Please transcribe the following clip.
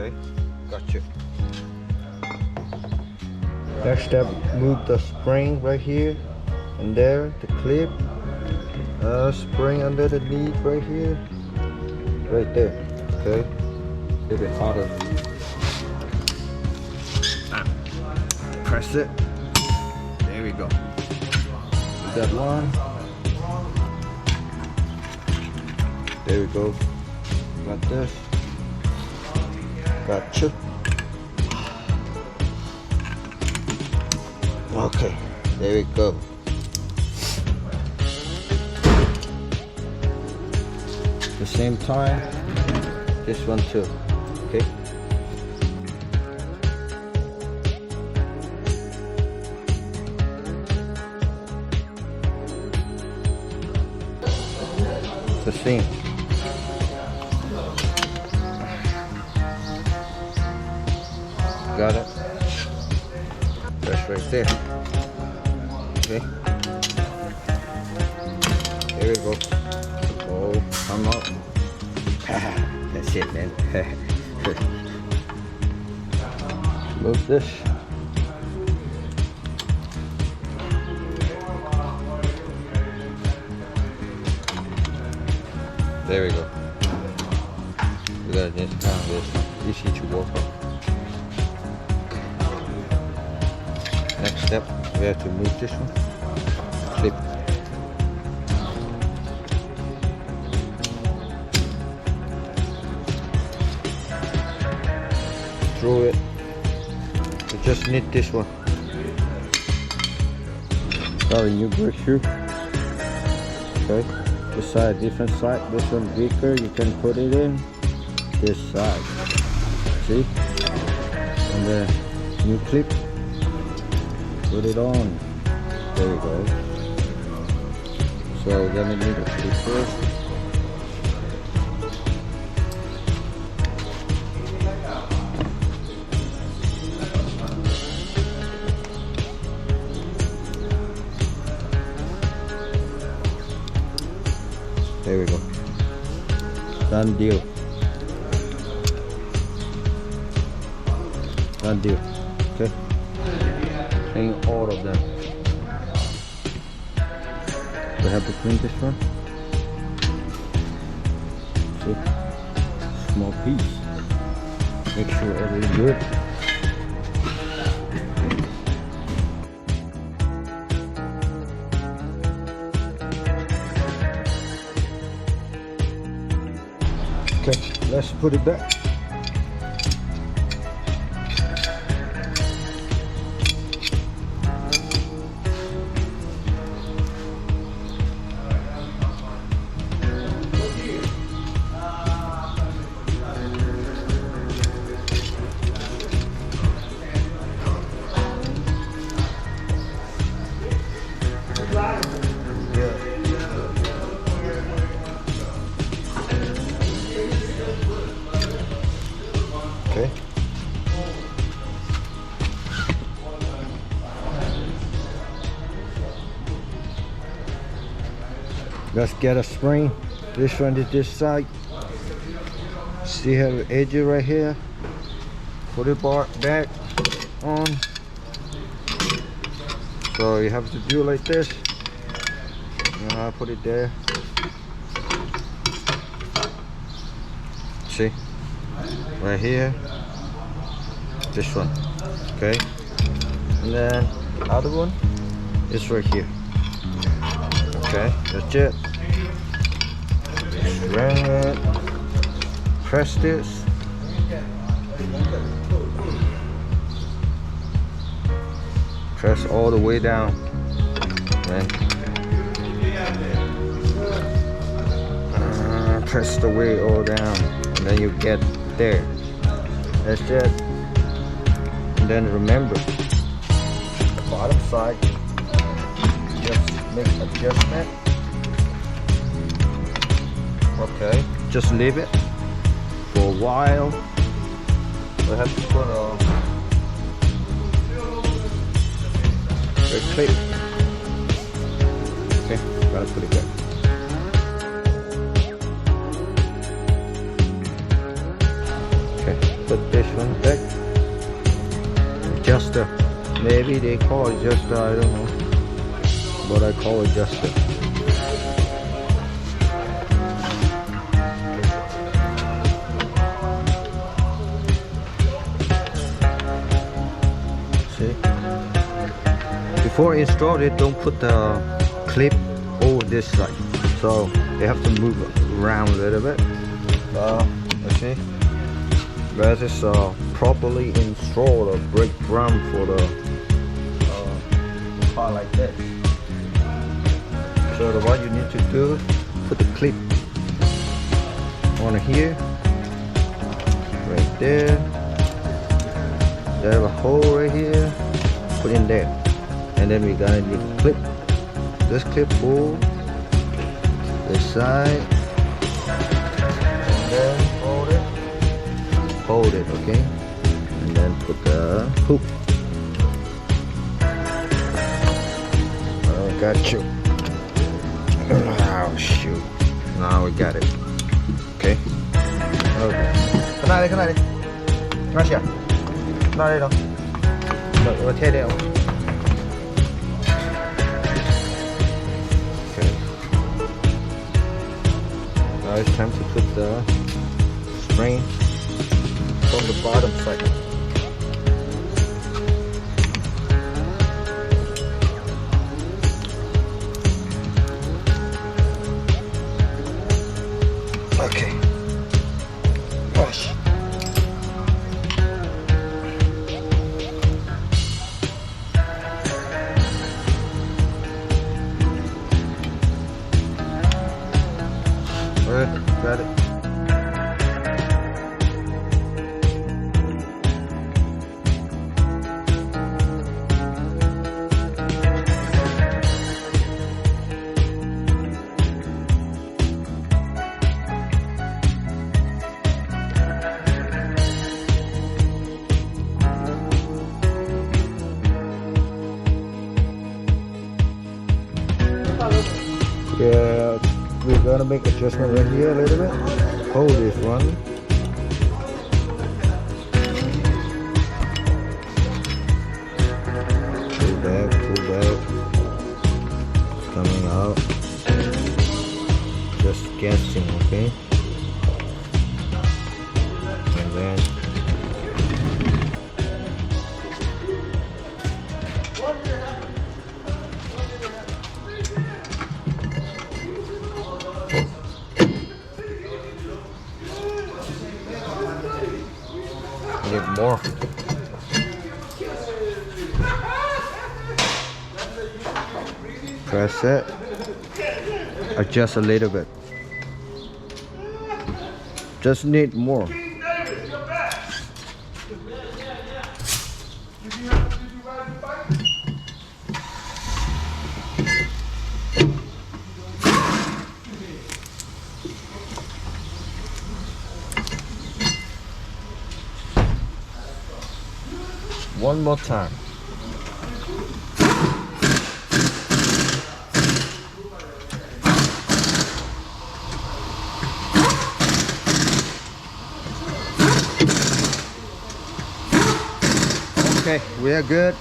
Okay, gotcha. Next step, move the spring right here and there, the clip. Spring under the knee right here. Right there. Okay. A little bit harder. Press it. There we go. That one. There we go. Got this. Gotcha. Okay, there we go. At the same time, this one too. Okay. The same. Got it. That's right there. Okay. There we go. Oh, come up. That's it, man. Move this. There we go. We got this down. This easy to work on. Next step, we have to move this one. Flip. Throw it. We just need this one. Got a new brake shoe. Okay. This side, different side. This one bigger. You can put it in this side. See? And then new clip. Put it on. There we go. So we're gonna need a clip first. There we go. Done deal. Done deal. Okay. Clean all of them. We have to clean this one. See? Small piece. Make sure everything's good. Okay, let's put it back. Okay. Let's get a spring. This one is this side. See how the edge is right here. Put it back on. So you have to do like this. And I'll put it there. See? Right here. This one. Okay. And then the other one is right here. Okay, that's it. Ring it. Press this. Press all the way down. Then press the way all down, and then you get there. That's it. And then remember, the bottom side, just make adjustment. Okay, just leave it for a while. We have to put a clip. Okay, gotta put it there. Okay, put this Maybe they call it just I don't know, but I call it just it. See, before install it, don't put the clip over this side, so they have to move around a little bit. Let's see. That is properly installed a brake drum for the car like this. So what you need to do, put the clip on here, right there. There's a hole right here. Put in there, and then we're gonna need a clip. This clip for this side, and then hold it, okay, and then put the hook. I got you. Oh shoot! Now we got it. Okay. Okay. Cái này đi. Nó chả. Nó đây đâu? Rồi thế đây không? Okay. Now it's time to put the spring on the bottom side. Okay. Push. All right, got it. Yeah, we're gonna make adjustment right here a little bit. Hold this one. Pull back. It's coming out. Just guessing, okay? And then need more. Press it. Adjust a little bit. Just need more. One more time. Okay, we are good.